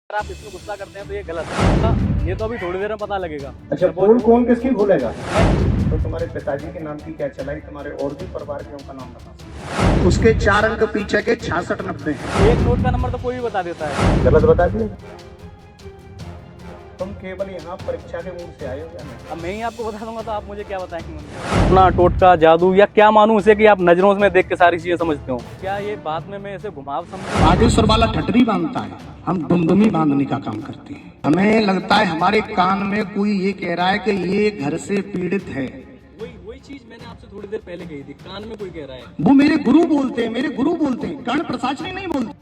अगर आप इसमें गुस्सा करते हैं तो ये गलत है। ये तो अभी थोड़ी देर में पता लगेगा। अच्छा, पोल कौन किसकी खोलेगा? तो तुम्हारे पिताजी के नाम की क्या चलाई, तुम्हारे और भी परिवार के उनका नाम बता। उसके 4 अंक पीछे के 66-90 हैं। एक नोट का नंबर तो कोई भी बता देता है। गलत बता दिया। तुम केवल यहाँ परीक्षा के मूड से आए हो क्या? नहीं, अब मैं ही आपको बता दूंगा तो आप मुझे क्या बताएंगे? अपना टोटका जादू या क्या मानूं इसे कि आप नजरों में देख के सारी चीजें समझते हो? क्या ये बात में मैं इसे घुमाव समझूं? बागेश्वर वाला ठटरी बांधता है, हम दुमदुमी बांधने का काम करते हैं। हमें लगता है हमारे कान में कोई ये कह रहा है कि ये घर से पीड़ित है। वही चीज मैंने आपसे थोड़ी देर पहले कही थी, कान में कोई कह रहा है। वो मेरे गुरु बोलते हैं, मेरे गुरु बोलते हैं, कर्ण प्रसाद नहीं बोलते।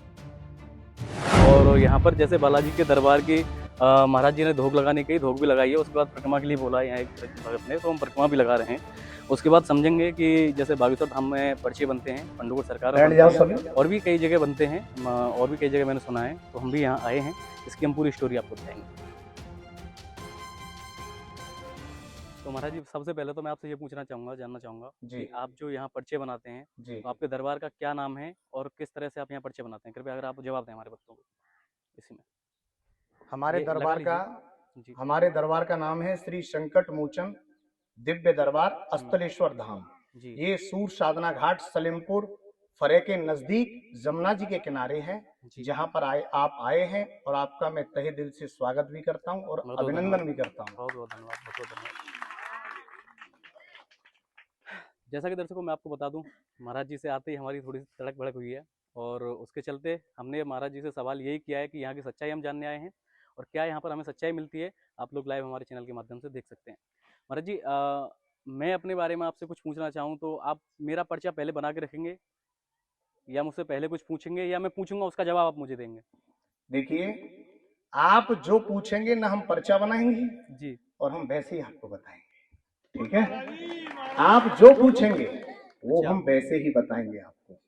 और यहाँ पर जैसे बालाजी के दरबार की महाराज जी ने धोख लगाने की, धोख भी लगाई है। उसके बाद परिक्रमा के लिए बोला है यहाँ एक भगत ने, तो हम परिक्रमा भी लगा रहे हैं। उसके बाद समझेंगे कि जैसे बागेश्वर धाम में पर्चे बनते हैं, पंडुगढ़ सरकार और भी कई जगह बनते हैं, और भी कई जगह मैंने सुना है, तो हम भी यहाँ आए हैं। इसकी हम पूरी स्टोरी आपको बताएंगे। तो महाराज जी, सबसे पहले तो मैं आपसे ये जानना चाहूँगा जी, आप जो यहाँ पर्चे बनाते हैं, जी। तो आपके दरबार का क्या नाम है और किस तरह से आप यहाँ पर्चे बनाते हैं? कृपया अगर आप जवाब दें हमारे बच्चों को इसी में। हमारे ये दरबार लगा का जी। हमारे दरबार का नाम है श्री संकट मोचन दिव्य दरबार अस्तलेश्वर धाम। जी। ये सूर साधना घाट सलेमपुर फरे के नजदीक जमुना जी के किनारे है, जी। जहाँ पर आप आए हैं, और आपका मैं तहे दिल से स्वागत भी करता हूँ और बहुत अभिनंदन भी करता हूँ। बहुत बहुत धन्यवाद, बहुत बहुत धन्यवाद। जैसा कि दर्शकों मैं आपको बता दूं, महाराज जी से आते ही हमारी थोड़ी सी तड़क भड़क हुई है, और उसके चलते हमने महाराज जी से सवाल यही किया है कि यहाँ की सच्चाई हम जानने आए हैं, और क्या यहाँ पर हमें सच्चाई मिलती है। आप लोग लाइव हमारे चैनल के माध्यम से देख सकते हैं। महाराज जी, मैं अपने बारे में आपसे कुछ पूछना चाहूँ तो आप मेरा पर्चा पहले बना के रखेंगे, या मुझसे पहले कुछ पूछेंगे, या मैं पूछूंगा उसका जवाब आप मुझे देंगे? देखिए, आप जो पूछेंगे ना हम पर्चा बनाएंगे जी। और हम वैसे ही आपको बताएंगे, ठीक है? आप जो पूछेंगे वो हम वैसे ही बताएंगे आपको।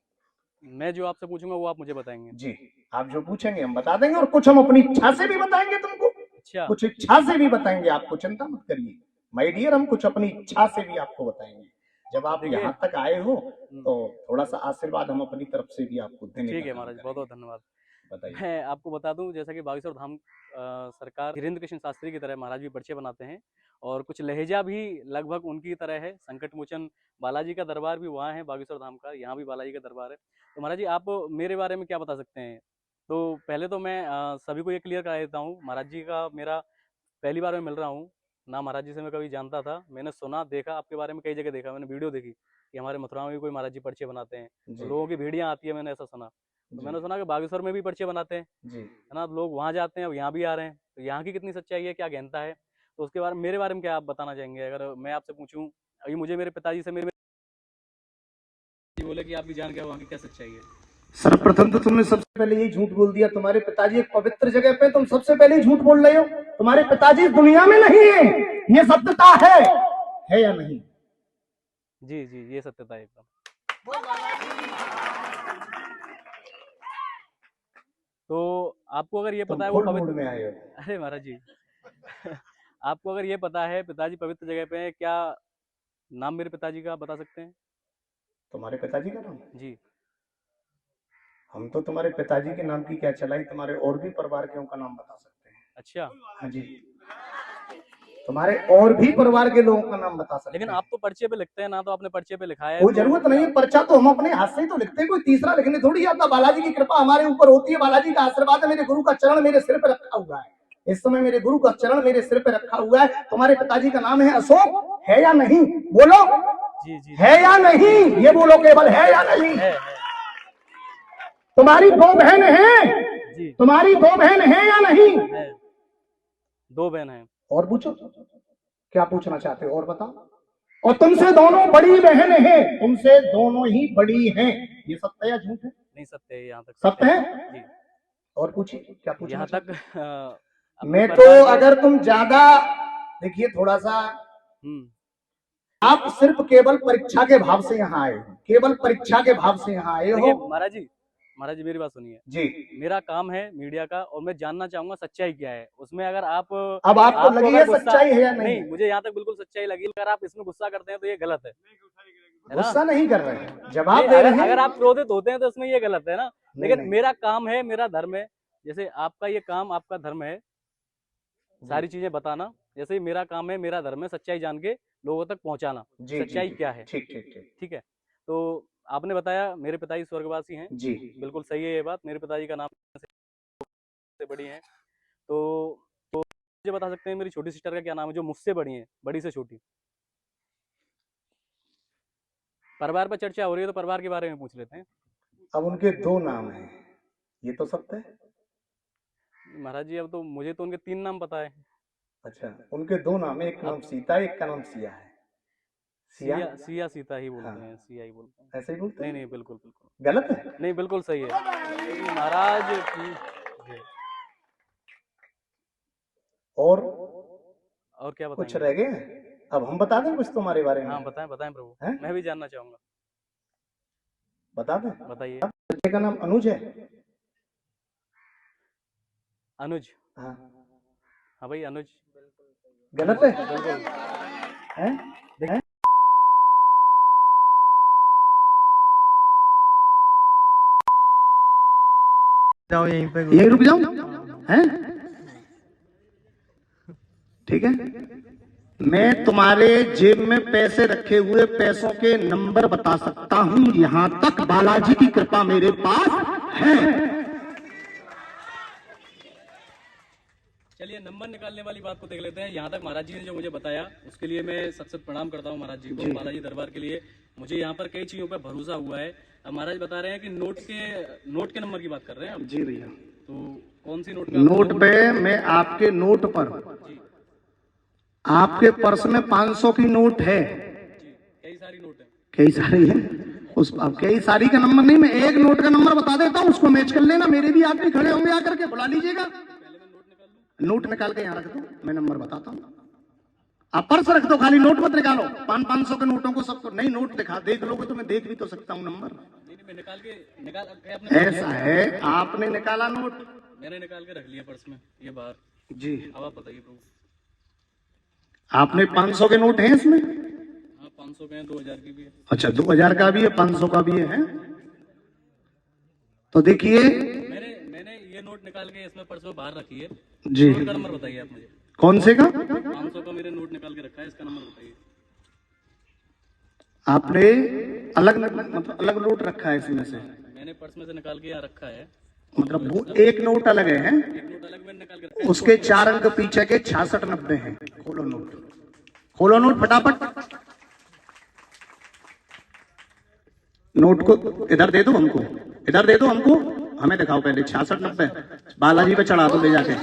मैं जो आपसे पूछूंगा वो आप मुझे बताएंगे? जी, आप जो पूछेंगे हम बता देंगे, और कुछ हम अपनी इच्छा से भी बताएंगे तुमको। अच्छा। कुछ इच्छा से भी बताएंगे आपको, चिंता मत करिए माय डियर, हम कुछ अपनी इच्छा से भी आपको बताएंगे। जब आप यहाँ तक आए हो तो थोड़ा सा आशीर्वाद हम अपनी तरफ से भी आपको देने ठीक का है काम महाराज, बहुत करेंगे। बहुत धन्यवाद। बताइए। मैं आपको बता दूं, जैसा कि बागेश्वर धाम सरकार धीरेन्द्र कृष्ण शास्त्री की तरह महाराज भी पर्चे बनाते हैं, और कुछ लहजा भी लगभग उनकी तरह है। संकट मोचन बालाजी का दरबार भी वहाँ है बागेश्वर धाम का, यहाँ भी बालाजी का दरबार है। तो महाराज जी, आप मेरे बारे में क्या बता सकते हैं? तो पहले तो मैं सभी को ये क्लियर करा देता हूँ, महाराज जी का मेरा पहली बार मैं मिल रहा हूँ ना। महाराज जी से मैं कभी जानता था, मैंने सुना देखा आपके बारे में, कई जगह देखा, मैंने वीडियो देखी कि हमारे मथुरा में भी कोई महाराज जी पर्चे बनाते हैं, तो लोगों की भीड़ियाँ आती है, मैंने ऐसा सुना। तो मैंने सुना कि बागेश्वर में भी पर्चे बनाते हैं, जी, है ना, लोग वहाँ जाते हैं, अब यहाँ भी आ रहे हैं, तो यहाँ की कितनी सच्चाई है, क्या गहनता है, तो उसके बारे में मेरे बारे में क्या आप बताना चाहेंगे? अगर मैं आपसे पूछूं, अभी मुझे मेरे पिताजी से मेरे बोले कि आप भी जान के वहाँ की क्या सच्चाई है। सर्वप्रथम तो तुमने सबसे पहले यही झूठ बोल दिया। तुम्हारे पिताजी एक पवित्र जगह पे, तुम सबसे पहले ही झूठ बोल रहे हो। तुम्हारे पिताजी इस दुनिया में नहीं है, ये सत्यता है या नहीं? जी जी, ये सत्यता है एकदम। तो आपको अगर ये पता है वो पवित्र में आए हो। अरे महाराज जी आपको अगर ये पता है पिताजी पवित्र जगह पे है, क्या नाम मेरे पिताजी का बता सकते हैं? तुम्हारे पिताजी का नाम? जी। हम तो तुम्हारे पिताजी के नाम की क्या चलाई, तुम्हारे और भी परिवार के उनका नाम बता सकते हैं। अच्छा। हाँ जी, तुम्हारे और भी परिवार के लोगों का नाम बता सकते हैं। लेकिन आप तो पर्चे पे लिखते हैं ना, तो आपने पर्चे पे लिखा है। कोई जरूरत नहीं है, पर्चा तो हम अपने हाथ से ही तो लिखते हैं, कोई तीसरा लिखने थोड़ी आता। बालाजी की कृपा हमारे ऊपर होती है, बालाजी का आशीर्वाद है। मेरे गुरु का चरण मेरे सिर पे रखा हुआ है, इस समय मेरे गुरु का चरण मेरे सिर पे रखा हुआ है। तुम्हारे पिताजी का नाम है अशोक, है या नहीं? बोलो। जी जी, है या नहीं, ये बोलो केवल, है या नहीं? है। तुम्हारी 2 बहन है जी, तुम्हारी 2 बहन है या नहीं? है। 2 बहन है। और पूछो, क्या पूछना चाहते हो और बताओ। और तुमसे दोनों बड़ी बहन है, तुमसे दोनों ही बड़ी हैं। ये सत्य या झूठ है? नहीं, सत्य है, यहाँ तक सत्य है जी। और पूछिए, क्या पूछना यहाँ चाहते तक हो? मैं तो, अगर तुम ज्यादा देखिए थोड़ा सा, आप सिर्फ केवल परीक्षा के भाव से यहाँ आए हो, केवल परीक्षा के भाव से यहाँ आए हो। महाराज जी मेरी बात सुनिए जी। मेरा काम है मीडिया का, और मैं जानना चाहूंगा सच्चाई क्या है उसमें। अगर आप अब आपको लगी है सच्चाई है या नहीं? मुझे यहाँ तक बिल्कुल सच्चाई लगी। अगर आप इसमें गुस्सा करते हैं तो ये गलत है। गुस्सा नहीं कर रहे हैं, जवाब दे रहे हैं। अगर आप क्रोधित होते हैं तो इसमें ये गलत है ना। लेकिन मेरा काम है, मेरा धर्म है, जैसे आपका ये काम, आपका धर्म है सारी चीजें बताना, जैसे ही मेरा काम है, मेरा धर्म है सच्चाई जान के लोगों तक पहुंचाना, जी जी सच्चाई जी क्या है। ठीक ठीक ठीक ठीक है, तो आपने बताया मेरे पिताजी स्वर्गवासी हैं, जी बिल्कुल सही है ये बात। मेरे पिताजी का नाम से बड़ी हैं, तो मुझे बता सकते हैं मेरी छोटी सिस्टर का क्या नाम है जो मुझसे बड़ी है, बड़ी से छोटी? परिवार पर चर्चा हो रही है तो परिवार के बारे में पूछ लेते हैं। अब उनके दो नाम हैं, ये तो सत्य है। महाराज जी अब तो मुझे तो उनके 3 नाम पता है। अच्छा, उनके दो नाम है, एक का नाम अब सीता है, एक का नाम सिया है। सिया, सिया सीता ही बोलते हैं, हाँ सिया ही बोलते हैं। ऐसे ही बोलते नहीं हैं। नहीं, बिल्कुल बिल्कुल गलत है? नहीं, बिल्कुल सही है महाराज जी। और और क्या कुछ बताएंगे? रह गए? अब हम बता दें कुछ तुम्हारे बारे में? हाँ बताएं बताएं प्रभु, हैं? मैं भी जानना चाहूंगा। बता दें? बताइए। बच्चे का नाम अनुज है। अनुज? हाँ। हाँ भाई अनुज। गलत अनुज है? बिल्कुल। हैं? हैं? जाओ यहीं पे यही रुक जाऊं? हैं? ठीक है, मैं तुम्हारे जेब में पैसे रखे हुए पैसों के नंबर बता सकता हूं, यहां तक बालाजी की कृपा मेरे पास है। चलिए नंबर निकालने वाली बात को देख लेते हैं। यहाँ तक महाराज जी ने जो मुझे बताया उसके लिए मैं सत सत प्रणाम करता हूँ महाराज जी को, बालाजी दरबार के लिए। मुझे यहाँ पर कई चीजों पर भरोसा हुआ है। अब महाराज बता रहे हैं कि नोट के नंबर की बात कर रहे हैं आप। जी भैया, तो कौन सी नोट का? नोट पे मैं आपके नोट पर, आपके पर्स में 500 की नोट है, जी कई सारी नोट है। कई सारी है, उस अब कई सारी का नंबर नहीं, मैं एक नोट का नंबर बता देता हूँ, उसको मैच कर लेना। मेरे भी आदमी खड़े होंगे, आकर के बुला लीजिएगा। पहले मैं नोट निकाल लूँ। नोट निकाल के यहाँ रख दो, मैं नंबर बताता हूँ। आप पर्स रख दो, खाली नोट मत निकालो। 500 के नोटों को सबको नहीं, नोट दिखा, देख लोगे तो मैं देख भी तो सकता हूँ नंबर। नहीं नहीं, मैं निकाल के आपने ऐसा है, आपने निकाला नोट? मैंने निकाल के रख लिया पर्स में, ये बाहर। जी। अब आप बताइए प्रभु। आपने 500 के नोट हैं इसमें? हाँ 500 के हैं, 2000 की भी है। अच्छा, 2000 का भी है, 500 का भी है? तो देखिए, मैंने ये नोट निकाल के इसमें पर्स में बाहर रखी है। जी, नोट का नंबर बताइए आप मुझे। कौन से का? 500 का मेरे नोट निकाल के रखा है, इसका नंबर बताइए। आपने अलग मतलब अलग नोट रखा है इसमें से? मैंने पर्स में से निकाल के यहाँ रखा है। मतलब वो एक नोट अलग है, हैं? एक नोट अलग मैंने निकाल के रखा है। उसके 4 अंक पीछे के 66-90 हैं। खोलो नोट, खोलो नोट फटाफट। नोट को इधर दे दो हमको, इधर दे दो हमको, हमें दिखाओ पहले। 66-90 बालाजी पे चढ़ा दो, ले जाके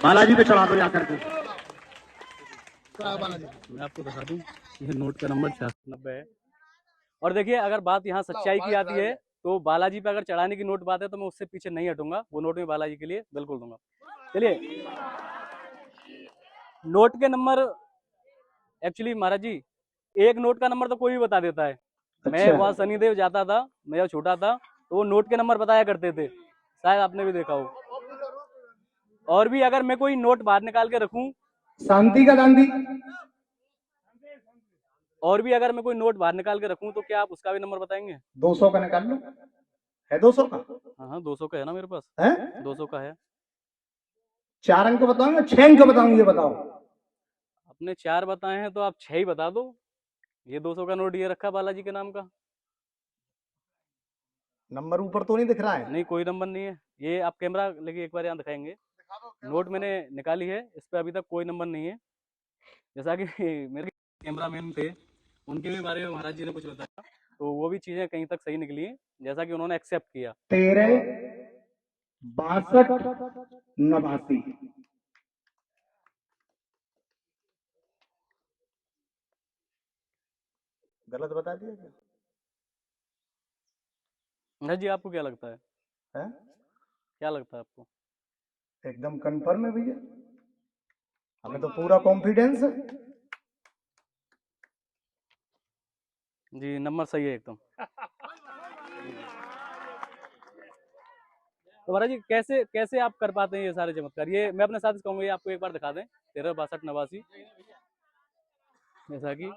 बालाजी पे चढ़ा दो जाकर के। मैं आपको बता दूं, ये नोट का नंबर 6690 है। और देखिए अगर बात यहाँ सच्चाई की आती है तो बालाजी पे अगर चढ़ाने की नोट बात है तो मैं उससे पीछे नहीं हटूंगा। वो नोट में बालाजी के लिए बिल्कुल दूंगा। चलिए, नोट के नंबर एक्चुअली महाराज जी, एक नोट का नंबर तो कोई भी बता देता है। मैं अच्छा। वहाँ शनिदेव जाता था, मैं जब छोटा था तो वो नोट के नंबर बताया करते थे, शायद आपने भी देखा हो। और भी अगर मैं कोई नोट बाहर निकाल के रखूं, शांति का गांधी। और भी अगर मैं कोई नोट बाहर निकाल के रखूं तो क्या आप उसका भी नंबर बताएंगे? 200 का निकाल लो, है 200 का? हाँ हाँ 200 का है ना मेरे पास, है? 200 का है। 4 अंक बताऊंगा, 6 अंक बताऊंगा, ये बताओ। अपने 4 बताए हैं तो आप 6 ही बता दो। ये 200 का नोट ये रखा बालाजी के नाम का। नंबर ऊपर तो नहीं दिख रहा है? नहीं कोई नंबर नहीं है। ये आप कैमरा लेके एक बार यहाँ दिखाएंगे। नोट मैंने निकाली है, इस पे अभी तक कोई नंबर नहीं है। जैसा कि मेरे कैमरा मैन थे, उनके भी बारे में महाराज जी ने कुछ बताया, तो वो भी चीजें कहीं तक सही निकली हैं, जैसा कि उन्होंने एक्सेप्ट किया। 13 62 89। गलत बता दिया क्या? महाराज जी आपको क्या लगता है? है? क्या लगता है आपको? एकदम कंफर्म है भैया, हमें तो पूरा कॉन्फिडेंस है। जी नंबर सही है एकदम। तो महाराज जी कैसे कैसे आप कर पाते हैं ये सारे चमत्कार? ये मैं अपने साथ कहूंगा, ये आपको एक बार दिखा दें। 13 62 89। जैसा कि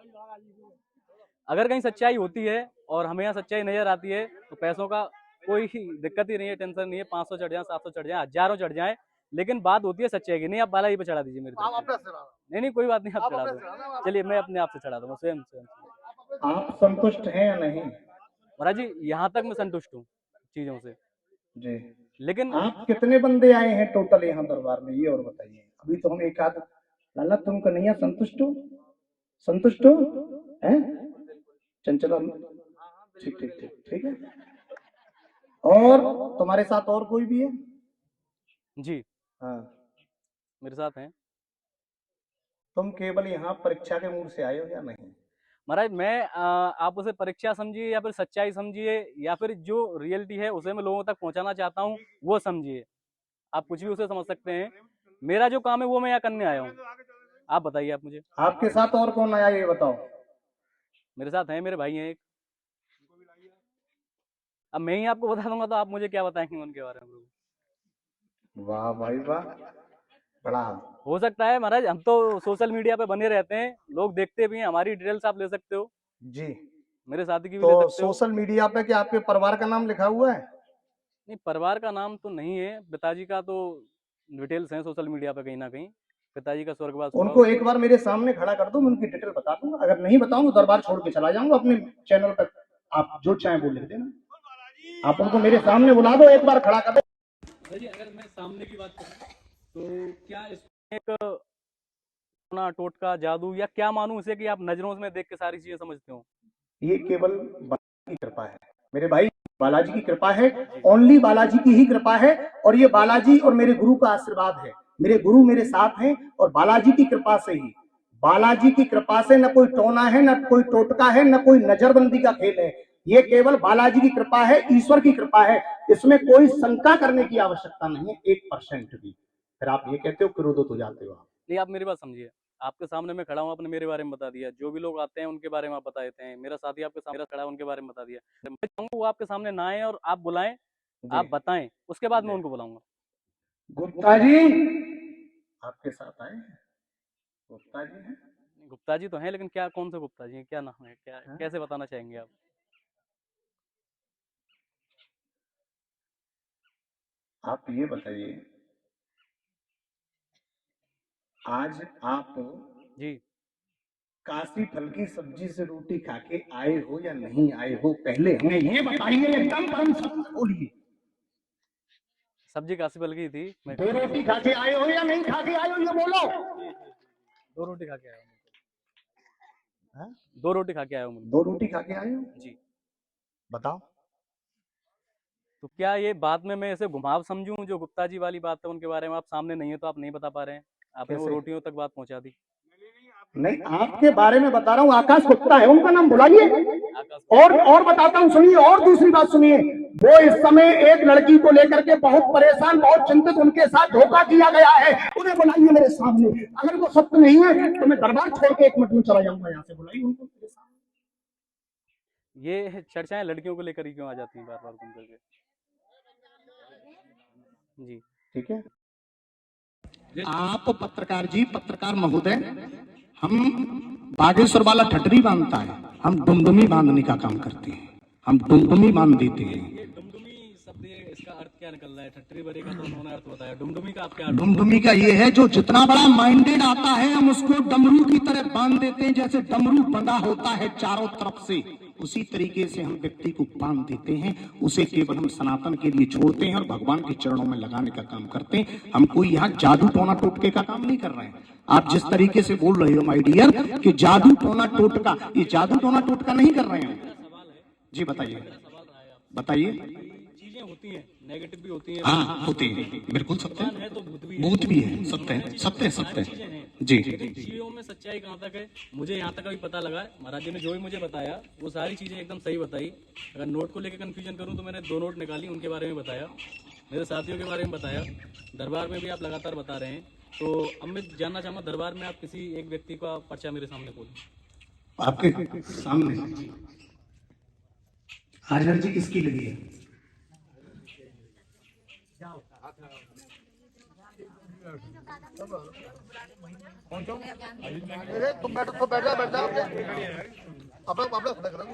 अगर कहीं सच्चाई होती है और हमें यहाँ सच्चाई नजर आती है तो पैसों का कोई दिक्कत ही नहीं है, टेंशन नहीं है। 500 चढ़ जाए, 700 चढ़ जाए, हजारों चढ़ जाए, लेकिन बात होती है सच्चाई की। नहीं आप बालाजी पे चढ़ा दीजिए मेरी तरफ से। नहीं नहीं कोई बात नहीं, आप चढ़ा दो। चलिए मैं अपने आप से चढ़ा दूंगा, स्वयं स्वयं। आप संतुष्ट हैं या नहीं? महाराज जी यहाँ तक मैं संतुष्ट हूँ चीजों से, जी। लेकिन आप कितने बंदे आए हैं टोटल यहाँ दरबार में, ये और बताइए। अभी तो हम एक आध लाला तुम कन्हैया संतुष्ट हो? संतुष्ट हो हैं? चंचला ठीक ठीक ठीक ठीक है। और तुम्हारे साथ और कोई भी है? जी हाँ। मेरे साथ हैं। तुम केवल यहाँ परीक्षा के मूड से आए हो या नहीं? महाराज मैं आप उसे परीक्षा समझिए या फिर सच्चाई समझिए या फिर जो रियलिटी है उसे मैं लोगों तक पहुंचाना चाहता हूँ वो समझिए। आप कुछ भी उसे समझ सकते हैं। मेरा जो काम है वो मैं यहाँ करने आया हूँ। आप बताइए आप मुझे। आपके साथ और कौन आया ये बताओ। मेरे साथ हैं, मेरे भाई हैं एक। अब मैं ही आपको बता दूंगा तो आप मुझे क्या बताएंगे उनके बारे में। वाह भाई वाह, बड़ा। हो सकता है महाराज, हम तो सोशल मीडिया पे बने रहते हैं, लोग देखते भी हैं, हमारी डिटेल्स आप ले सकते हो जी। मेरे साथी की भी ले तो सकते हो। सोशल मीडिया पे क्या आपके परिवार का नाम लिखा हुआ है? नहीं परिवार का नाम तो नहीं है, पिताजी का तो डिटेल्स हैं सोशल मीडिया पे कहीं ना कहीं। पिताजी का स्वर्गवास हुआ। उनको एक बार मेरे सामने खड़ा कर दो, मैं उनकी डिटेल बता दूंगा। अगर नहीं बताऊंगा तो दरबार छोड़ के चला जाऊंगा अपने चैनल पर। आप जो चाहे वो लिख देना। आप उनको मेरे सामने बुला दो, एक बार खड़ा कर दो। अगर मैं सामने की बात करूं तो क्या इसमें एक अपना टोटका जादू या क्या मानूं इसे कि आप नजरों में देख के सारी चीजें समझते हो? ये केवल बालाजी की कृपा है मेरे भाई, बालाजी की कृपा है। ओनली बालाजी की ही कृपा है। और ये बालाजी और मेरे गुरु का आशीर्वाद है। मेरे गुरु मेरे साथ हैं और बालाजी की कृपा से ही, बालाजी की कृपा से न कोई टोना है, न कोई टोटका है, न कोई नजरबंदी का खेल है। ये केवल बालाजी की कृपा है, ईश्वर की कृपा है। इसमें कोई शंका करने की आवश्यकता नहीं है 1% भी। फिर आप ये कहते हो क्रोधित हो जाते हो आप। नहीं आप मेरी बात समझिए। आपके सामने मैं खड़ा हूँ, आपने मेरे बारे में बता दिया। जो भी लोग आते हैं उनके बारे में आप बता देते हैं। मेरा साथी आपके सामने खड़ा है, उनके बारे में बता दिया। मैं चाहूंगा वो आपके सामने ना आए और आप बुलाएं, आप बताएं, उसके बाद मैं उनको बुलाऊंगा। गुप्ता जी आपके साथ आए हैं? गुप्ता जी हैं? गुप्ता जी तो हैं, लेकिन क्या कौन से गुप्ता जी हैं, क्या नाम है, क्या कैसे बताना चाहेंगे आप? आप ये बताइए, आज आप जी काशी फल की सब्जी से रोटी खा के आए हो या नहीं आए हो, पहले हमें ये बताइए। एकदम बंद शब्द बोलिए। सब्जी काशी फल की थी। मैं 2 रोटी खा के आए हो या नहीं खा के आए हो, ये बोलो। 2 रोटी खा के आया हूँ। हाँ? 2 रोटी खा के आया हूँ। 2 रोटी खा के आए हो जी। बताओ। तो क्या ये बात में मैं ऐसे घुमाव समझूं, जो गुप्ता जी वाली बात है उनके बारे में आप सामने नहीं है तो आप नहीं बता पा रहे हैं? आपने वो कैसे? रोटियों तक बात पहुंचा दी। नहीं, आपके बारे में बता रहा हूँ। आकाश गुप्ता है, उनका नाम बुलाइए। आकाश और बताता हूँ, सुनिए। और दूसरी बात सुनिए, वो इस समय एक लड़की को लेकर के बहुत परेशान, बहुत चिंतित, उनके साथ धोखा किया गया है। उन्हें बुलाइए मेरे सामने। अगर वो सत्य नहीं है तो मैं दरबार छोड़ के 1 मिनट में चला जाऊंगा यहाँ से। बुलाइए उनको मेरे सामने। ये चर्चाएं लड़कियों को लेकर ही क्यों आ जाती हैं बार बार घूम करके? जी ठीक है। आप पत्रकार जी, पत्रकार महोदय, हम बागेश्वर वाला ठटरी बांधता है, हम डुमडुमी बांधने का काम करते हैं। हम डुमडुमी बांध देते हैं। ये डुमडुमी शब्द इसका अर्थ क्या निकल रहा है? ठट्टरी बरे का तो उन्होंने अर्थ बताया, डुमडुमी का आप क्या? डुमडुमी का ये है, जो जितना बड़ा माइंडेड आता है हम उसको डमरू की तरह बांध देते हैं। जैसे डमरू बंधा होता है चारों तरफ से, उसी तरीके से हम व्यक्ति को बांध देते हैं। उसे केवल हम सनातन के लिए छोड़ते हैं और भगवान के चरणों में लगाने का काम करते हैं। हम कोई यहाँ जादू टोना टोटके का काम नहीं कर रहे हैं। आप जिस तरीके से बोल रहे हो माय डियर कि जादू टोना टोटका, ये जादू टोना टोटका नहीं कर रहे हैं। जी बताइए, बताइए। चीजें होती हैं, नेगेटिव भी होती हैं। हाँ होती है, बिल्कुल सत्य है, तो भूत भी है, सत्य है, सत्य है, सत्य है। जी चीजों में सच्चाई कहाँ तक है मुझे यहाँ तक अभी पता लगा है। महाराज जी ने जो भी मुझे बताया वो सारी चीजें एकदम सही बताई। अगर नोट को लेकर कंफ्यूजन करूँ तो मैंने 2 नोट निकाली, उनके बारे में बताया, मेरे साथियों के बारे में बताया, दरबार में भी आप लगातार बता रहे हैं। तो अब मैं जानना चाहूँगा, दरबार में आप किसी एक व्यक्ति का पर्चा मेरे सामने बोलें। आपके सामने हाजिर जी किसकी लगी है? तुम बैठो तो बैठ जा अपना अपना खड़ा करो।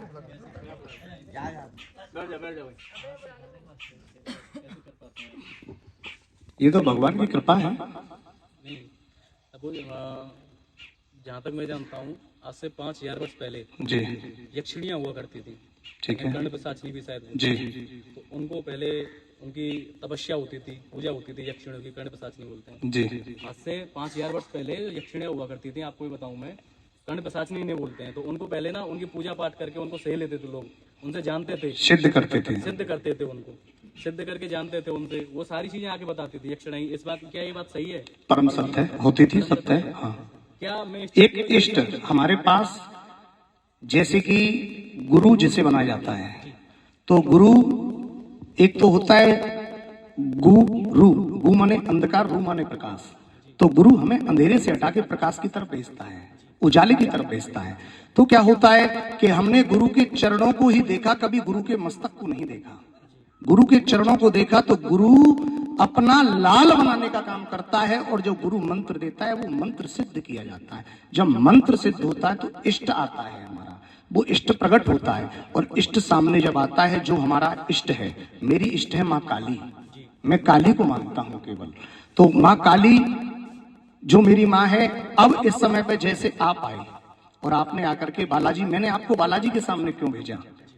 ये तो भगवान की कृपा है। अब जहाँ तक मैं जानता हूँ आज से 5000 वर्ष पहले जी यक्षिणियाँ हुआ करती थी, ठीक है कर्ण पिशाचिनी भी शायद जी तो उनको पहले उनकी तपस्या होती थी, पूजा होती थी यक्षिणियों की, कर्ण पिशाचिनी बोलते हैं। जी आज से 5000 वर्ष पहले यक्षिणियाँ हुआ करती थी, आपको भी बताऊं मैं, कर्ण पिशाचिनी इन्हें बोलते हैं। तो उनको पहले ना उनकी पूजा पाठ करके उनको सह लेते थे लोग, उनसे जानते थे, सिद्ध करते थे। सिद्ध करते थे, उनको सिद्ध करके जानते थे उनसे, वो सारी चीजें आके बताती थी यक्षिणा। इस बात क्या ये बात सही है? परम सत्य है, होती थी, सत्य है। हाँ, क्या मैं एक इष्ट हमारे पास, जैसे कि गुरु जिसे बनाया जाता है, तो गुरु एक तो होता है गु माने अंधकार, रू माने प्रकाश। तो गुरु हमें अंधेरे से हटा के प्रकाश की तरफ भेजता है, उजाले की तरफ भेजता है। तो क्या होता है कि हमने गुरु के चरणों को ही देखा, कभी गुरु के मस्तक को नहीं देखा। गुरु के चरणों को देखा तो गुरु अपना लाल बनाने का काम करता है, और जो गुरु मंत्र देता है वो मंत्र सिद्ध किया जाता है। जब मंत्र सिद्ध होता है तो इष्ट आता है हमारा, वो इष्ट प्रकट होता है। और इष्ट सामने जब आता है, जो हमारा इष्ट है, मेरी इष्ट है माँ काली, मैं काली को मानता हूं केवल। तो माँ काली जो मेरी माँ है, अब इस समय पे जैसे आप आए और आपने आकर के बालाजी, मैंने आपको बालाजी के सामने क्यों भेजा?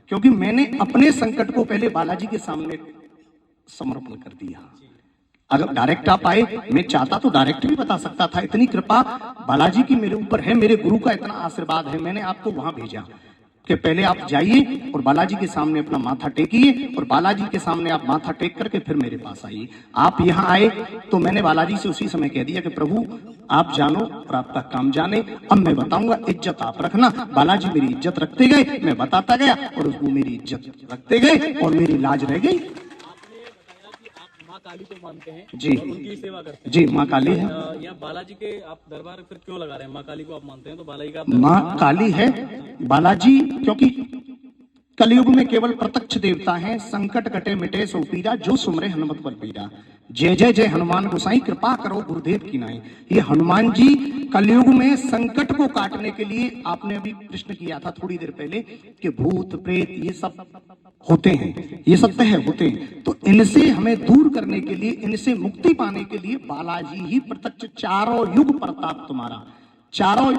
क्योंकि मैंने अपने संकट को पहले बालाजी के सामने समर्पण कर दिया। अगर डायरेक्ट आप आए, मैं चाहता तो डायरेक्ट भी बता सकता था। इतनी कृपा बालाजी की मेरे ऊपर है, मेरे गुरु का इतना आशीर्वाद है, मैंने आपको वहां भेजा कि पहले आप जाइए और बालाजी के सामने अपना माथा टेकिए, और बालाजी के सामने आप माथा टेक करके फिर मेरे पास आइए। आप यहाँ आए तो मैंने बालाजी से उसी समय कह दिया कि प्रभु आप जानो और आपका काम जाने, अब मैं बताऊंगा, इज्जत आप रखना। बालाजी मेरी इज्जत रखते गए, मैं बताता गया, और वो मेरी इज्जत रखते गए और मेरी लाज रह गई। माँ काली को मानते हैं जी, और उनकी सेवा करते हैं। जी माँ काली है। या बालाजी के आप दरबार फिर क्यों लगा रहे हैं? माँ काली को आप मानते हैं तो बालाजी का माँ काली है, बालाजी, क्योंकि कलयुग में केवल प्रत्यक्ष देवता है। संकट कटे मिटे सो पीरा, जो सुमरे हनुमत बल पीरा। जय जय जय हनुमान गोसाई, कृपा करो गुरुदेव की नाई। ये हनुमान जी कलयुग में संकट को काटने के लिए, आपने अभी प्रश्न किया था थोड़ी देर पहले कि भूत प्रेत ये सब होते हैं, ये सब है होते हैं, तो इनसे हमें दूर करने के लिए, इनसे मुक्ति पाने के लिए बालाजी ही प्रत्यक्ष, चारों युग प्रताप तुम्हारा, चारों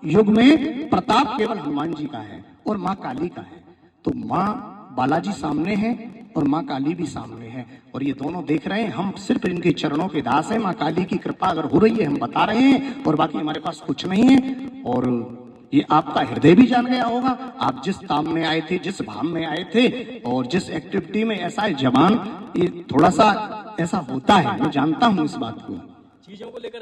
युग में प्रताप केवल हनुमान जी का है और माँ काली का है। तो माँ बालाजी सामने है और माँ काली भी सामने है, और ये दोनों देख रहे हैं। हम सिर्फ इनके चरणों के दास हैं। माँ काली की कृपा अगर हो रही है हम बता रहे हैं, और बाकी हमारे पास कुछ नहीं है। और ये आपका हृदय भी जान गया होगा, आप जिस काम में आए थे, जिस भाव में आए थे, और जिस एक्टिविटी में ऐसा है जवान, ये थोड़ा सा ऐसा होता है, मैं जानता हूँ इस बात को। चीजों को लेकर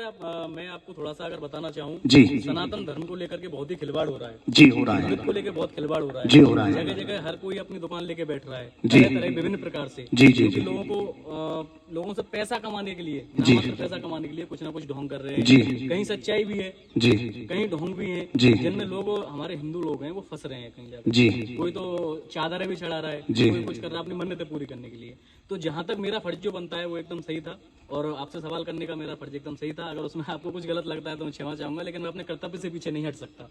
मैं आपको थोड़ा सा अगर बताना चाहूँ, जी, सनातन धर्म को लेकर के बहुत ही खिलवाड़ हो रहा है। जी हो रहा है, हिंदुत्व को लेकर बहुत खिलवाड़ हो रहा है। जी हो रहा है, जगह जगह हर कोई अपनी दुकान लेके बैठ रहा है, जी, तरह विभिन्न प्रकार से। जी जी जी, लोगों को लोगों से पैसा कमाने के लिए, जी, पैसा कमाने के लिए कुछ ना कुछ ढोंग कर रहे हैं। जी, कहीं सच्चाई भी है, जी, कहीं ढोंग भी है, जी, जिनमें लोग, हमारे हिंदू लोग हैं, वो फंस रहे हैं कहीं जाकर। जी, कोई तो चादरें भी चढ़ा रहा है, जी, कोई कुछ कर रहा है अपनी मन्नतें पूरी करने के लिए। तो जहां तक मेरा फर्ज जो बनता है वो एकदम सही था, और आपसे सवाल करने का मेरा फर्ज एकदम सही था। अगर उसमें आपको कुछ गलत लगता है तो मैं क्षमा चाहूंगा, लेकिन मैं अपने कर्तव्य से पीछे नहीं हट सकता।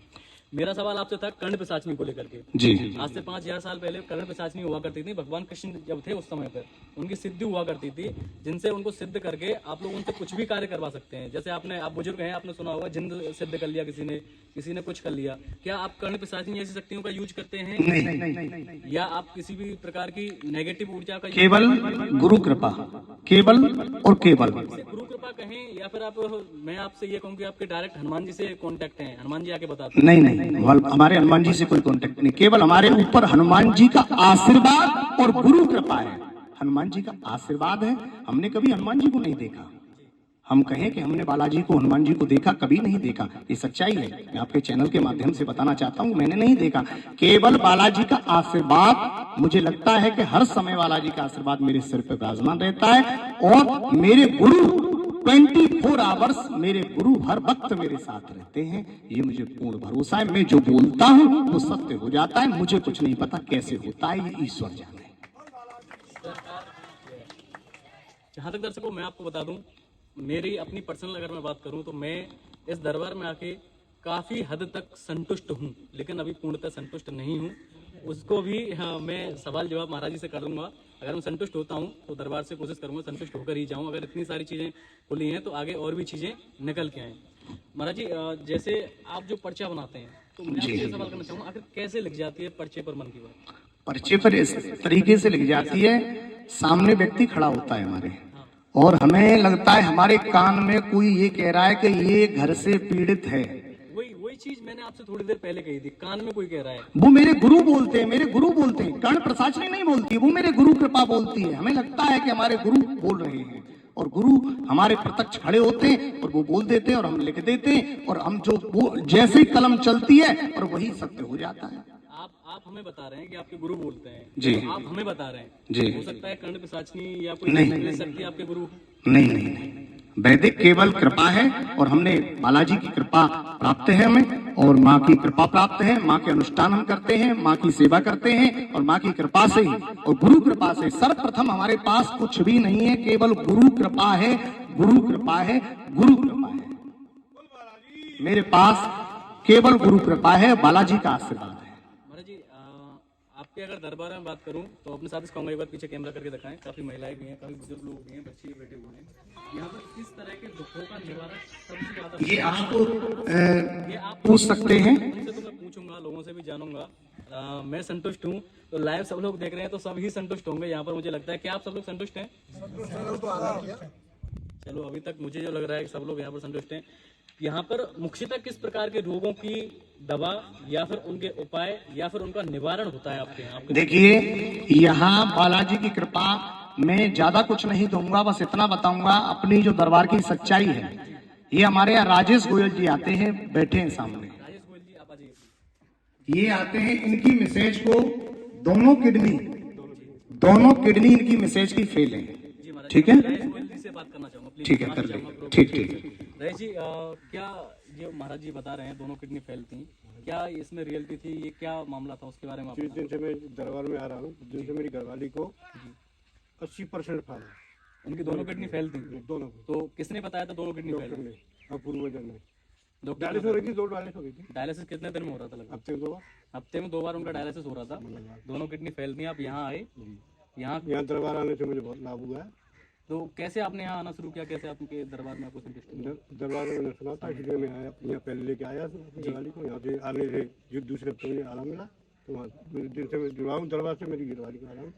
मेरा सवाल आपसे था कर्ण पिशाचिनी को लेकर के। जी, आज से 5000 साल पहले कर्ण पिशाचिनी हुआ करती थी। भगवान कृष्ण जब थे उस समय पर उनकी सिद्धि हुआ करती थी, जिनसे उनको सिद्ध करके आप लोग उनसे कुछ भी कार्य करवा सकते हैं। जैसे आप बुजुर्ग हैं, आपने सुना होगा जिंद सिद्ध कर लिया किसी ने कुछ कर लिया। क्या आप कर्ण पिशाचिनी जैसी शक्तियों का यूज करते हैं? नहीं, या आप किसी भी प्रकार की नेगेटिव ऊर्जा का केवल गुरु कृपा, केवल और केवल। गुरु कृपा कहें, या फिर आप, मैं आपसे ये कहूँ कि आपके डायरेक्ट हनुमान जी से कांटेक्ट है, हनुमान जी आके बताते हैं? नहीं, हमारे हनुमान जी से कोई कांटेक्ट नहीं, केवल हमारे ऊपर हनुमान जी का आशीर्वाद और गुरु कृपा है। हनुमान जी का आशीर्वाद है, हमने कभी हनुमान जी को नहीं देखा। हम कहें कि हमने बालाजी को, हनुमान जी को देखा, कभी नहीं देखा, ये सच्चाई है। मैं आपके चैनल के माध्यम से बताना चाहता हूँ, मैंने नहीं देखा। केवल बालाजी का आशीर्वाद, मुझे लगता है कि हर समय बालाजी का आशीर्वाद मेरे सिर पर विराजमान रहता है, और मेरे गुरु 24 आवर्स, मेरे गुरु हर वक्त मेरे साथ रहते हैं। ये मुझे पूर्ण भरोसा है। मैं जो बोलता हूँ वो सत्य हो जाता है। मुझे कुछ नहीं पता कैसे होता है, ये ईश्वर जाने। जहां तक दर्शकों मैं आपको बता दूं, मेरी अपनी पर्सनल अगर मैं बात करूं तो मैं इस दरबार में आके काफ़ी हद तक संतुष्ट हूं, लेकिन अभी पूर्णतः संतुष्ट नहीं हूं। उसको भी हाँ, मैं सवाल जवाब महाराज जी से करूंगा। अगर मैं संतुष्ट होता हूं तो दरबार से कोशिश करूंगा संतुष्ट होकर ही जाऊं। अगर इतनी सारी चीज़ें खुली हैं तो आगे और भी चीज़ें निकल के आएँ। महाराज जी जैसे आप जो पर्चा बनाते हैं तो मैं आपसे ये सवाल करना चाहूँगा, आखिर कैसे लिख जाती है पर्चे पर मन की बात? पर्चे पर इस तरीके से लिख जाती है, सामने व्यक्ति खड़ा होता है हमारे, और हमें लगता है हमारे कान में कोई ये कह रहा है कि ये घर से पीड़ित है। वही वही चीज मैंने आपसे थोड़ी देर पहले कही थी, कान में कोई कह रहा है। वो मेरे गुरु बोलते हैं, मेरे गुरु बोलते हैं, कर्ण प्रसाचनी नहीं बोलती, वो मेरे गुरु कृपा बोलती है। हमें लगता है कि हमारे गुरु बोल रहे हैं, और गुरु हमारे प्रत्यक्ष खड़े होते हैं और वो बोल देते हैं और हम लिख देते हैं, और हम जो वो जैसे कलम चलती है और वही सत्य हो जाता है। आप हमें बता रहे हैं कि आपके गुरु बोलते हैं जी। तो आप हमें बता रहे हैं जी। हो सकता है कर्ण पिशाचनी या कोई नहीं। शक्ति आपके गुरु। नहीं, वैदिक केवल कृपा है, और हमने बालाजी की कृपा प्राप्त है हमें, और माँ की कृपा प्राप्त है। माँ के अनुष्ठान हम करते हैं, माँ की सेवा करते हैं, और माँ की कृपा से ही और गुरु कृपा से सर्वप्रथम हमारे पास कुछ भी नहीं है, केवल गुरु कृपा है, गुरु कृपा है, गुरु कृपा है। मेरे पास केवल गुरु कृपा है, बालाजी का आशीर्वाद है। महाराज जी आपके अगर दरबार में बात करूं तो अपने साथ कहूंगा एक बार पीछे कैमरा करके दिखाएं। काफी महिलाएं भी हैं, काफी बुजुर्ग लोग भी हैं, बच्चे भी बैठे हुए हैं। यहाँ पर किस तरह के दुखों का निवारण सबसे ज्यादा ये आप पूछ सकते हैं। उनसे तो मैं पूछूंगा, लोगों से भी जानूंगा। मैं संतुष्ट हूँ, तो लाइव सब लोग देख रहे हैं तो सब ही संतुष्ट होंगे यहाँ पर, मुझे लगता है। क्या आप सब लोग संतुष्ट हैं? चलो अभी तक मुझे जो लग रहा है कि सब लोग यहाँ पर संतुष्ट हैं। यहाँ पर मुख्यतः किस प्रकार के रोगों की दवा या फिर उनके उपाय या फिर उनका निवारण होता है आपके यहाँ? देखिए, यहाँ बालाजी की कृपा मैं ज्यादा कुछ नहीं दूंगा, बस इतना बताऊंगा अपनी जो दरबार की सच्चाई है। ये हमारे यहाँ राजेश गोयल जी आते हैं, बैठे हैं सामने। राजेश गोयल जी आप आ जाइए। ये आते हैं, इनकी मिसेज को दोनों किडनी इनकी मिसेज की फेल है। जी महाराज, ठीक है, राजेश गोयल जी से बात करना चाहूंगा प्लीज। ठीक है, कर ले। ठीक। राजेश जी क्या जो महाराज जी बता रहे हैं दोनों किडनी फेल थी, क्या इसमें रियलिटी थी? ये क्या मामला था उसके बारे में आप जिस दिन से मैं दरबार में आ रहा हूँ, जिस दिन से मेरी घरवाली को 80% फाल है, उनकी दोनों किडनी फेल थी? दोनों को। तो किसने बताया था दोनों किडनी फेल? डॉक्टर ने अपूर्व जन ने डॉक्टर डायलिसिस हो रही थी, 2 डायलिसिस हो गई थी डायलिसिस कितने दिन में हो रहा था? लगभग हफ्ते में 2 बार। हफ्ते में 2 बार उनका डायलिसिस हो रहा था, दोनों किडनी फेल थी। आप यहाँ आए, यहाँ यहाँ दरबार आने से मुझे बहुत लाभ हुआ है। तो कैसे आपने यहाँ आना शुरू किया? कैसे आपके दरबार में आपको संतुष्टि मिली? दरबार में मैंने सुना था, इसलिए मैं आया, यहाँ पहले लेके आया अपनी घरवाली को। यहाँ से आने से जो दूसरे हफ्ते मुझे आराम मिला, तो वहाँ दिन से मैं जुड़ा हूँ दरबार से, मेरी घरवाली को आराम।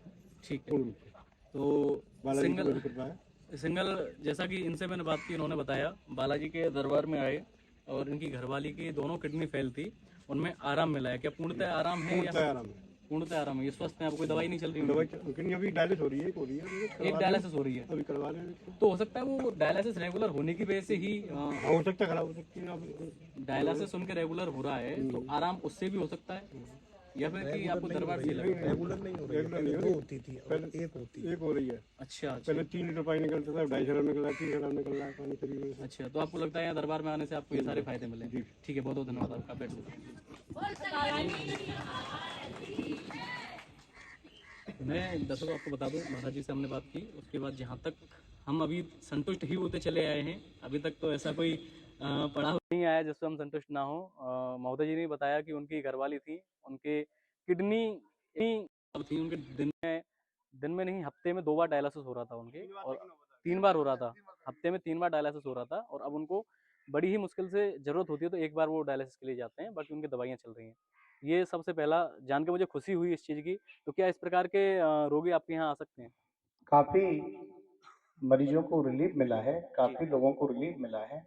ठीक है, पूर्ण रूप से तो बालाजी की सिंगल बड़ी कृपा है। सिंगल जैसा कि इनसे मैंने बात की, इन्होंने बताया बालाजी के दरबार में आए और इनकी घरवाली की दोनों किडनी फेल थी, उनमें आराम मिला है। क्या पूर्णतः आराम है? या पूर्णतः आराम है। पूर्णतः आराम है, ये स्वस्थ है? आपको कोई दवाई नहीं चल रही? दवाई लेकिन अभी डायलिसिस हो रही है, हो रही है, एक डायलिसिस हो रही है, अभी करवा रहे हैं। तो हो सकता है वो डायलिसिस रेगुलर होने की वजह से ही हो सकता है, खराब हो सकती है। अब डायलिसिस उनके रेगुलर हो रहा है, तो आराम उससे भी हो सकता है, या फिर कि आपको दरबार से लगा? रेगुलर नहीं हो रही, दो होती थी, पहले एक हो रही है। अच्छा पहले 3 लीटर पानी निकलता था, 2.5 निकल रहा है, 3 निकल रहा है पानी शरीर में से। अच्छा, तो आपको लगता है यहाँ दरबार में आने से आपको ये सारे फायदे मिले? ठीक है, बहुत बहुत धन्यवाद आपका। बैठ मैं दर्शकों आपको बता दूं, महाराज जी से हमने बात की, उसके बाद जहाँ तक हम अभी संतुष्ट ही होते चले आए हैं। अभी तक तो ऐसा कोई पड़ाव नहीं आया जिससे हम संतुष्ट ना हो। महोदय जी ने बताया कि उनकी घरवाली थी, उनके किडनी थी, उनके दिन में नहीं, हफ्ते में 2 बार डायलिसिस हो रहा था उनके, और 3 बार हो रहा था, हफ्ते में 3 बार डायलिसिस हो रहा था। और अब उनको बड़ी ही मुश्किल से जरूरत होती है तो 1 बार वो डायलिसिस के लिए जाते हैं, बाकी उनकी दवाइयाँ चल रही हैं। ये सबसे पहला जान के मुझे खुशी हुई इस चीज़ की। तो क्या इस प्रकार के रोगी आपके यहाँ आ सकते हैं? काफी मरीजों को रिलीफ मिला है, काफी लोगों को रिलीफ मिला है,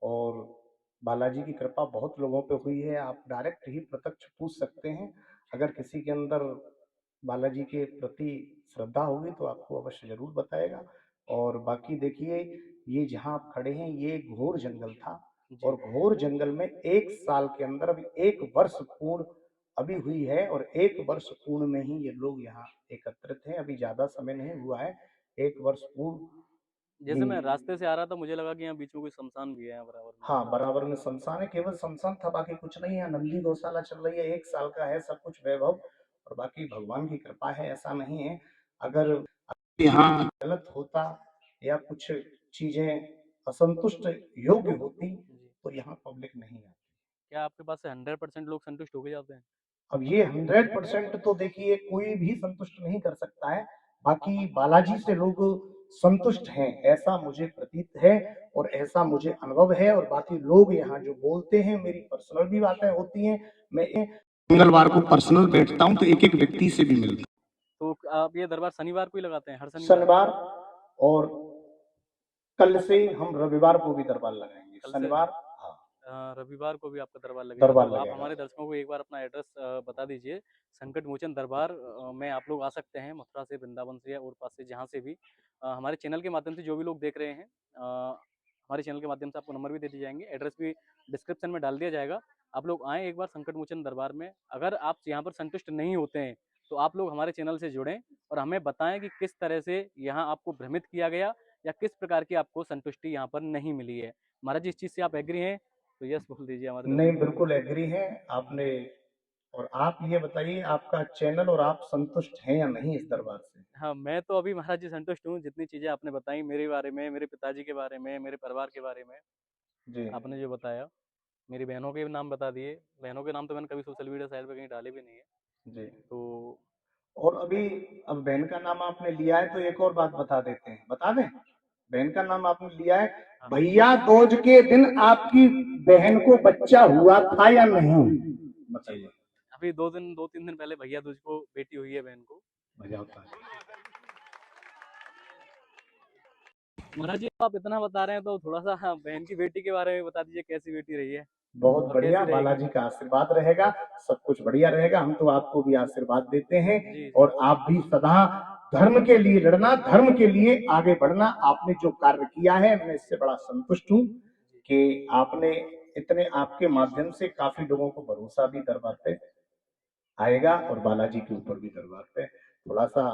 और बालाजी की कृपा बहुत लोगों पे हुई है। आप डायरेक्ट ही प्रत्यक्ष पूछ सकते हैं। अगर किसी के अंदर बालाजी के प्रति श्रद्धा होगी तो आपको अवश्य जरूर बताएगा। और बाकी देखिए, ये जहाँ आप खड़े हैं ये घोर जंगल था, और घोर जंगल में 1 साल के अंदर अभी 1 वर्ष पूर्ण अभी हुई है, और 1 वर्ष पूर्ण में ही ये लोग यहाँ एकत्रित हैं। अभी ज्यादा समय नहीं हुआ है, 1 वर्ष पूर्ण। जैसे मैं रास्ते से आ रहा था, मुझे लगा कि यहाँ बीच में कोई शमशान भी है यहाँ बराबर में। हाँ, बराबर में शमशान है, केवल शमशान था, बाकी कुछ नहीं है। नंदी गौशाला चल रही है, 1 साल का है, सब कुछ वैभव, और बाकी भगवान की कृपा है, ऐसा नहीं है। अगर यहाँ गलत होता या कुछ चीजें असंतुष्ट योग्य होती तो यहाँ पब्लिक नहीं आती। क्या आपके पास से 100% लोग संतुष्ट हो गए जाते हैं? अब ये 100% तो देखिए कोई भी संतुष्ट नहीं कर सकता है, बाकी बालाजी से लोग संतुष्ट हैं ऐसा मुझे प्रतीत है और ऐसा मुझे अनुभव है। और बाकी लोग यहाँ जो बोलते हैं, मेरी पर्सनल भी बातें होती हैं, मैं मंगलवार को पर्सनल बैठता हूँ तो एक एक व्यक्ति से भी मिलता हूँ। तो आप ये दरबार शनिवार को ही लगाते हैं, हर शनिवार? शनिवार, और कल से हम रविवार को भी दरबार लगाएंगे। कल से? शनिवार, रविवार को भी आपका दरबार लगेगा। दरबार तो आप लगेगा। हमारे दर्शकों को एक बार अपना एड्रेस बता दीजिए। संकट मोचन दरबार में आप लोग आ सकते हैं, मथुरा से, वृंदावन से और पास से, जहाँ से भी। हमारे चैनल के माध्यम से जो भी लोग देख रहे हैं, हमारे चैनल के माध्यम से आपको नंबर भी दे दिए जाएंगे, एड्रेस भी डिस्क्रिप्शन में डाल दिया जाएगा। आप लोग आएँ एक बार संकट मोचन दरबार में। अगर आप यहाँ पर संतुष्ट नहीं होते हैं तो आप लोग हमारे चैनल से जुड़ें और हमें बताएं कि किस तरह से यहाँ आपको भ्रमित किया गया या किस प्रकार की आपको संतुष्टि यहाँ पर नहीं मिली है। महाराज जी, इस चीज़ से आप एग्री हैं तो यस बोल दीजिए हमारे। नहीं, बिल्कुल एग्री है आपने। और आप ये बताइए, आपका चैनल और आप संतुष्ट हैं या नहीं इस दरबार से? हाँ, मैं तो अभी महाराज जी संतुष्ट हूँ। जितनी चीज़ें आपने बताई मेरे बारे में, मेरे पिताजी के बारे में, मेरे परिवार के बारे में जी। आपने जो बताया, मेरी बहनों के भी नाम बता दिए। बहनों के नाम तो मैंने कभी सोशल मीडिया साइट पे कहीं डाले भी नहीं है। जी। तो और अभी अब बहन का नाम आपने लिया है तो एक और बात बता देते हैं, बता दें? बहन का नाम आपने लिया है, भैया दूज के दिन आपकी बहन को बच्चा हुआ था या नहीं, बताइए। अभी 2-3 दिन पहले भैया दूज को बेटी हुई है बहन को। मजा आता है। महाराज जी, आप इतना बता रहे हैं तो थोड़ा सा बहन की बेटी के बारे में बता दीजिए, कैसी बेटी रही है? बहुत और बढ़िया, कैसी रहेगी? बालाजी का आशीर्वाद रहेगा, सब कुछ बढ़िया रहेगा। हम तो आपको भी आशीर्वाद देते हैं जी। और आप भी सदा धर्म के लिए लड़ना, धर्म के लिए आगे बढ़ना। आपने जो कार्य किया है मैं इससे बड़ा संतुष्ट हूँ कि आपने इतने, आपके माध्यम से काफी लोगों को भरोसा भी दरबार पे आएगा और बालाजी के ऊपर भी दरबार पे थोड़ा सा।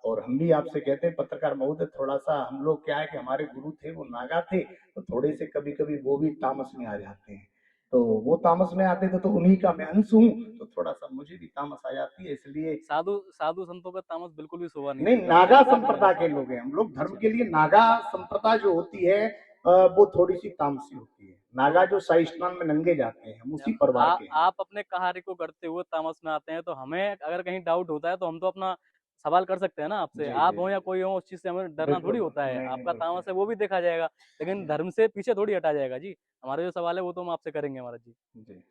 और हम भी आपसे कहते हैं पत्रकार महोदय, थोड़ा सा हम लोग क्या है कि हमारे गुरु थे वो नागा थे, तो थोड़े से कभी कभी वो भी तामस में आ जाते हैं। तो वो तामस में आते थे तो उन्हीं का मैं अंश हूँ, तो थोड़ा सा मुझे भी तामस आ जाती है, इसलिए। साधु संतों का तामस बिल्कुल भी शोभा नहीं नहीं, देता। नागा संप्रदाय के लोग हैं हम लोग। धर्म के लिए नागा संप्रदाय जो होती है वो थोड़ी सी तामसी होती है। नागा जो शाही स्नान में नंगे जाते हैं, हम उसी परिवार के हैं। आप अपने कार्य को करते हुए तामस में आते हैं, तो हमें अगर कहीं डाउट होता है तो हम तो अपना सवाल कर सकते हैं ना आपसे। जी, आप जी। हो या कोई हो, उस चीज से हमें डरना बिल्कुल, थोड़ी होता है। नहीं, आपका नहीं, तामस है वो भी देखा जाएगा, लेकिन धर्म से पीछे थोड़ी हटा जाएगा जी। हमारे जो सवाल है वो तो हम आपसे करेंगे महाराज जी। जी।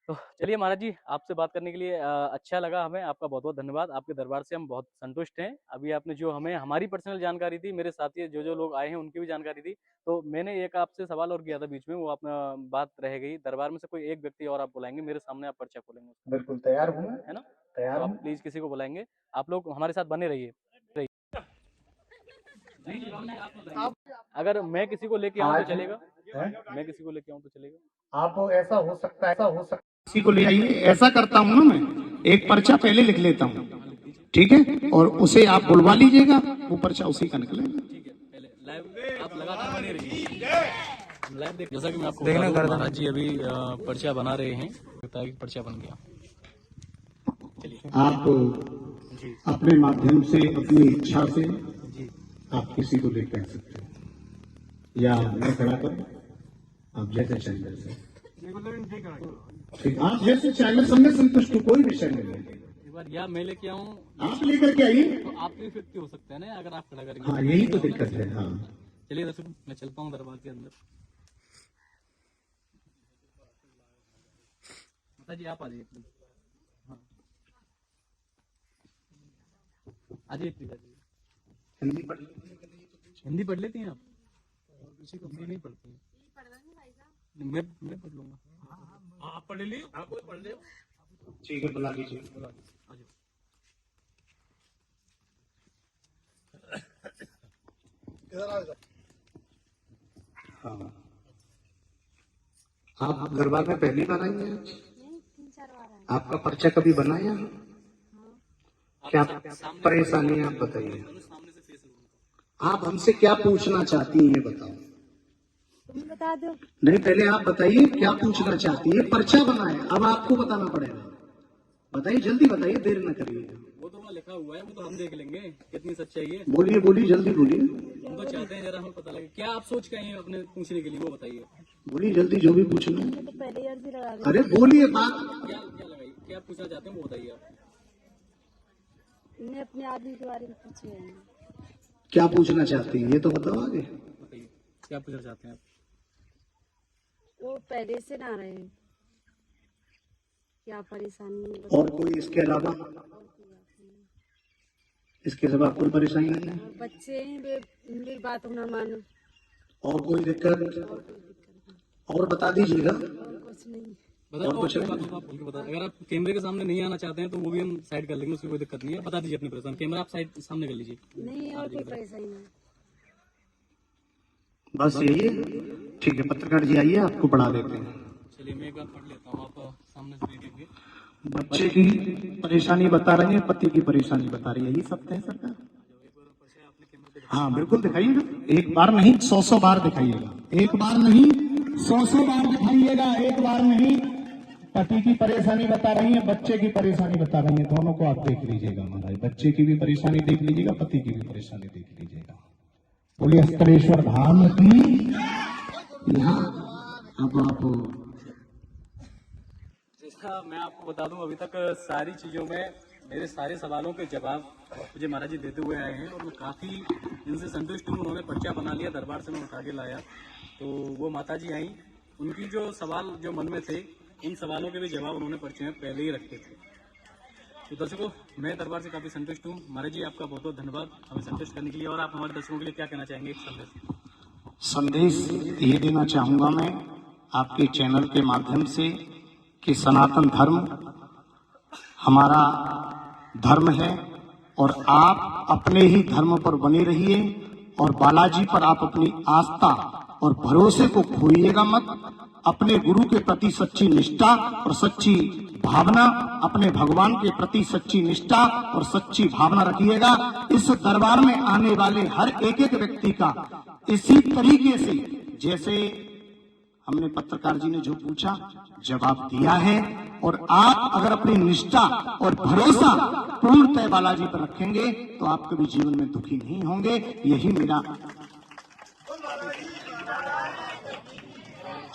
तो चलिए महाराज जी, आपसे बात करने के लिए अच्छा लगा हमें। आपका बहुत बहुत धन्यवाद। आपके दरबार से हम बहुत संतुष्ट हैं। अभी आपने जो हमें हमारी पर्सनल जानकारी दी, मेरे साथी जो लोग आए हैं उनकी भी जानकारी दी। तो मैंने एक आपसे सवाल और किया था बीच में, वो आपने बात रह गई। दरबार में से कोई एक व्यक्ति और आप बुलाएंगे, मेरे सामने आप पर्चा खोलेंगे, बिल्कुल तैयार हूँ मैं, है ना? तैयार तो हूँ। आप प्लीज किसी को बुलाएंगे। आप लोग हमारे साथ बने रहिए। अगर मैं किसी को लेके आऊँ तो चलेगा? मैं किसी को लेके आऊँ तो चलेगा? आप ऐसा हो सकता है, किसी को ले आइए। ऐसा करता हूँ ना, मैं एक पर्चा पहले लिख लेता हूँ, ठीक है, और उसे आप बुलवा लीजिएगा, वो पर्चा उसी का निकलेगा। ठीक है, पहले लाइव आप लगातार बने रहिए। लाइव देख, जैसा कि मैं आपको बता दूं, महाराज जी अभी पर्चा बना रहे हैं। बताया कि पर्चा बन गया। चलिए, आप अपने माध्यम से, अपनी इच्छा से आप किसी को ले कह सकते हैं, या मैं खड़ा करूं, आप जैसे चाहिए वैसे। ठीक, आप जैसे चाहिए, सब में संतुष्ट हो, कोई विषय नहीं है। एक बार या मैं लेके आऊँ, आप लेकर के आइए। तो आप भी 50 हो सकते हैं ना, अगर आप खड़ा करेंगे। हाँ, यही तो दिक्कत है। हाँ, चलिए दर्शकों, मैं चलता हूँ दरबार के अंदर। माता जी आप आ जाइए प्लीज। हाँ, आ जाइए प्लीज, आ जाइए। हिंदी पढ़ लेती हैं आप? किसी को हिंदी नहीं पढ़ती हैं? मैं पढ़ लूंगा। आप पढ़ लीजिए, आप पढ़ ले। ठीक है, बुला लीजिए। हाँ, आप दरबार में पहली बार आई हैं? आपका पर्चा कभी बनाया? क्या परेशानी है आप बताइए। आप हमसे क्या पूछना चाहती हैं बताओ। बता दो। नहीं, पहले आप बताइए क्या पूछना चाहती है। पर्चा बनाए, अब आपको बताना पड़ेगा। बताइए, जल्दी बताइए, देर न करिए। वो तो लिखा हुआ है वो तो हम देख लेंगे कितनी सच्चाई है। बोलिए बोलिए जल्दी बोलिए, हम तो चाहते हैं जरा हमें पता लगे क्या आप सोच के आए हैं अपने पूछने के लिए, वो बताइए। बोलिए जल्दी जो भी पूछना है। तो पहले ही अर्जी लगा दी। अरे बोलिए बात। क्या क्या लगाई, क्या पूछना चाहते हैं वो बताइए आप। मैं अपने आदमी के बारे में पूछ रही हूँ। क्या पूछना चाहती हैं ये तो बताओ आगे। बताइए क्या पूछना चाहते हैं आप। वो पहले से ना रहे, क्या परेशानी और कोई इसके अलावा, इसके सिवा कोई परेशानी नहीं है? बच्चे हैं मेरी बात होना मानो, और कोई दिक्कत? और बता दीजिएगा। और कुछ नहीं। बता दो, एक बात तो आप बोल के बता। अगर आप कैमरे के सामने नहीं आना चाहते हैं तो वो भी हम साइड कर लेंगे, उसकी कोई दिक्कत नहीं है। बता दीजिए अपनी परेशानी, कैमरा आप साइड सामने कर लीजिए। नहीं और कोई परेशानी नहीं। बस यही है, ठीक है। पत्रकार जी आइए, आपको पढ़ा देते हैं। चलिए मैं एक बार पढ़ लेता हूँ, आप सामने से देखेंगे। बच्चे की परेशानी बता रही है, पति की परेशानी बता रही है, ये सब है सरकार। हाँ बिल्कुल दिखाइएगा, एक बार नहीं 100 बार दिखाइएगा, एक बार नहीं 100 बार दिखाइएगा, एक बार नहीं। पति की परेशानी बता रही है, बच्चे की परेशानी बता रही है, दोनों को आप देख लीजिएगा महाराज। बच्चे की भी परेशानी देख लीजिएगा, पति की भी परेशानी देख लीजिएगा। बोलिए स्थलेश्वर धाम की। यहाँ अब आप जैसा मैं आपको बता दूं, अभी तक सारी चीज़ों में मेरे सारे सवालों के जवाब मुझे महाराज जी देते हुए आए हैं और मैं काफ़ी इनसे संतुष्ट हूँ। उन्होंने पर्चा बना लिया, दरबार से मैं उठा के लाया, तो वो माता जी आई, उनकी जो सवाल जो मन में थे उन सवालों के भी जवाब उन्होंने पर्चे में पहले ही रखे थे। तो दर्शकों, मैं दरबार से काफ़ी संतुष्ट हूँ। महाराज जी आपका बहुत बहुत धन्यवाद हमें संतुष्ट करने के लिए। और आप हमारे दर्शकों के लिए क्या कहना चाहेंगे? एक संदेश ये देना चाहूंगा मैं आपके चैनल के माध्यम से कि सनातन धर्म हमारा धर्म है और आप अपने ही धर्म पर बने रहिए और बालाजी पर आप अपनी आस्था और भरोसे को खोइएगा मत। अपने गुरु के प्रति सच्ची निष्ठा और सच्ची भावना, अपने भगवान के प्रति सच्ची निष्ठा और सच्ची भावना रखिएगा। इस दरबार में आने वाले हर एक व्यक्ति का इसी तरीके से, जैसे हमने पत्रकार जी ने जो पूछा जवाब दिया है, और आप अगर अपनी निष्ठा और भरोसा पूर्णतः बालाजी पर रखेंगे तो आप कभी जीवन में दुखी नहीं होंगे। यही मेरा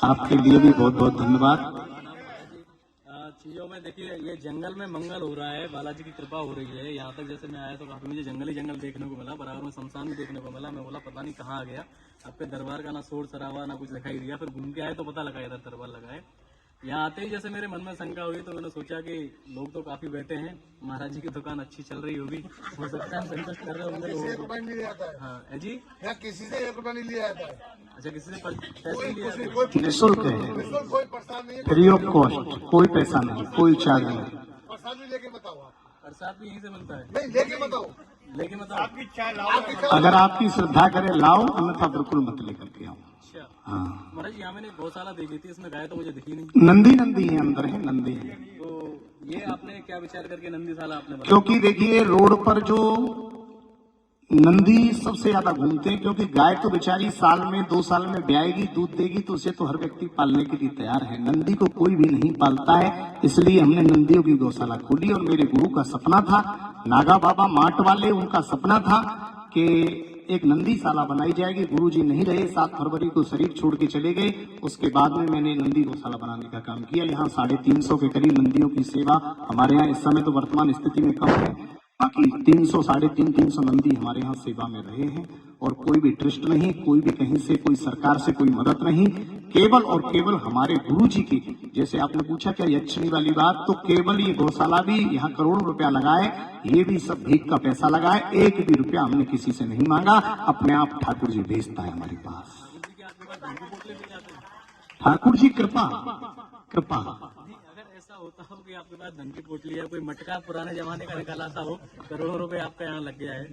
आपके लिए भी बहुत बहुत धन्यवाद। चीज़ों में देखिए, ये जंगल में मंगल हो रहा है, बालाजी की कृपा हो रही है। यहाँ तक जैसे मैं आया तो काफी मुझे जंगल ही जंगल देखने को मिला, बराबर में शमशान भी देखने को मिला। मैं बोला पता नहीं कहाँ आ गया, आपके दरबार का ना शोर शराबा ना कुछ दिखाई दिया। फिर घूम के आए तो पता लगा इधर दरबार लगा है। यहाँ आते ही जैसे मेरे मन में शंका हुई तो मैंने सोचा कि लोग तो काफी बैठे हैं, महाराज जी की दुकान अच्छी चल रही होगी, हो सकता है संतुष्ट कर रहे होंगे लोगों को। हाँ जी, यहाँ किसी से 1 रुपया नहीं लिया जाता है, अच्छा किसी से पैसे लिया? निःशुल्क है, कोई प्रसाद नहीं है, फ्री ऑफ कॉस्ट, कोई पैसा नहीं, कोई चार्ज नहीं। प्रसाद भी लेके बताओ आप, प्रसाद भी यहीं से मिलता है? नहीं लेके बताओ, लेके मतलब आपकी चाय अगर आपकी श्रद्धा करे लाओ, अन्यथा बिल्कुल मत लेकर के आओ। अच्छा हाँ, महाराज यहाँ मैंने गौशाला देखी थी, इसमें गाय तो मुझे दिखी नहीं, नंदी नंदी है, अंदर है नंदी है। तो ये आपने क्या विचार करके नंदीशाला आपने बनाया? क्योंकि देखिए रोड पर जो नंदी सबसे ज्यादा घूमते हैं, क्योंकि गाय तो बेचारी साल में 2 साल में ब्याएगी, दूध देगी, तो उसे तो हर व्यक्ति पालने के लिए तैयार है। नंदी को कोई भी नहीं पालता है, इसलिए हमने नंदियों की गौशाला खोली। और मेरे गुरु का सपना था, नागा बाबा माट वाले, उनका सपना था कि एक नंदीशाला बनाई जाएगी। गुरुजी नहीं रहे, 7 फरवरी को शरीर छोड़ के चले गए। उसके बाद में मैंने नंदी गौशाला बनाने का काम किया। यहाँ 350 के करीब नंदियों की सेवा हमारे यहाँ इस समय तो वर्तमान स्थिति में कम है, बाकी 300-350 नंदी हमारे यहाँ सेवा में रहे हैं। और कोई भी ट्रस्ट नहीं, कोई भी कहीं से, कोई सरकार से कोई मदद नहीं, केवल और केवल हमारे गुरु जी की। जैसे आपने पूछा क्या यक्षिणी वाली बात, तो केवल ये गौशाला भी यहाँ करोड़ों रुपया लगाए, ये भी सब भीख का पैसा लगाए, 1 भी रुपया हमने किसी से नहीं मांगा, अपने आप ठाकुर जी भेजता है हमारे पास। ठाकुर जी कृपा कृपा। अगर ऐसा होता हो कि आपके पास धन की पोटली या कोई मटका पुराने जमाने का निकाला आता हो, करोड़ों रुपए आपका यहाँ लग गया है,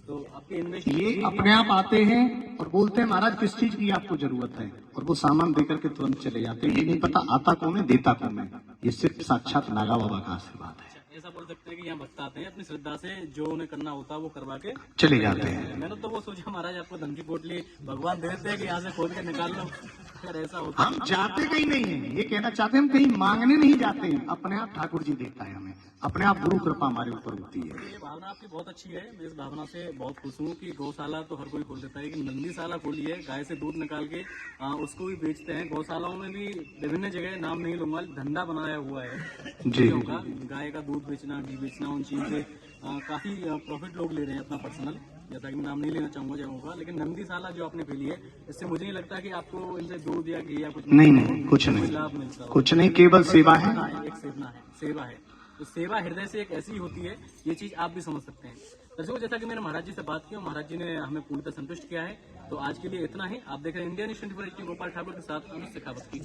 तो आपके इन्वेस्ट ये अपने आप आते हैं और बोलते हैं महाराज किस चीज की आपको जरूरत है, और वो सामान देकर के तुरंत चले जाते हैं। ये नहीं पता आता कौन है, देता कौन है। ये सिर्फ साक्षात नागा बाबा का आशीर्वाद है। ऐसा बोल सकते हैं कि यहाँ भक्त आते हैं अपनी श्रद्धा से, जो उन्हें करना होता है वो करवा के चले जाते हैं। मैंने तो वो सोचा महाराज आपको धन की पोटली भगवान देते हैं कि यहाँ से खोद के निकाल लो। अगर ऐसा होता हम जाते कहीं नहीं है, ये कहना चाहते हैं हम कहीं मांगने नहीं जाते हैं, अपने आप ठाकुर जी देता है हमें, अपने आप गुरु कृपा हमारे ऊपर होती है। ये भावना आपकी बहुत अच्छी है। मैं इस भावना से बहुत खुश हूँ कि गौशाला तो हर कोई खोल देता है, कि नंदीशाला खोली है, गाय से दूध निकाल के उसको भी बेचते हैं। गौशालाओं में भी विभिन्न जगह, नाम नहीं लूंगा, धंधा बनाया हुआ है जी चीज़ों का, गाय का दूध बेचना, घी बेचना, उन चीज़ों से काफी प्रॉफिट लोग ले रहे हैं अपना पर्सनल, जैसा कि मैं नाम नहीं लेना चाहूंगा जगहों का। लेकिन नंदीशाला जो आपने खोली है, इससे मुझे नहीं लगता कि आपको इनसे दूध या घी या कुछ नहीं, कुछ कोई नहीं, लाभ मिलता हो। कुछ नहीं, केवल सेवा है। एक सेवा है। तो सेवा हृदय से एक ऐसी होती है, ये चीज आप भी समझ सकते हैं। दर्शकों, जैसा कि मैंने महाराज जी से बात की और महाराज जी ने हमें पूर्णतः संतुष्ट किया है, तो आज के लिए इतना ही। आप देख रहे हैं इंडिया नेशन 24 गोपाल ठाकुर के साथ अनुज शेखावत की।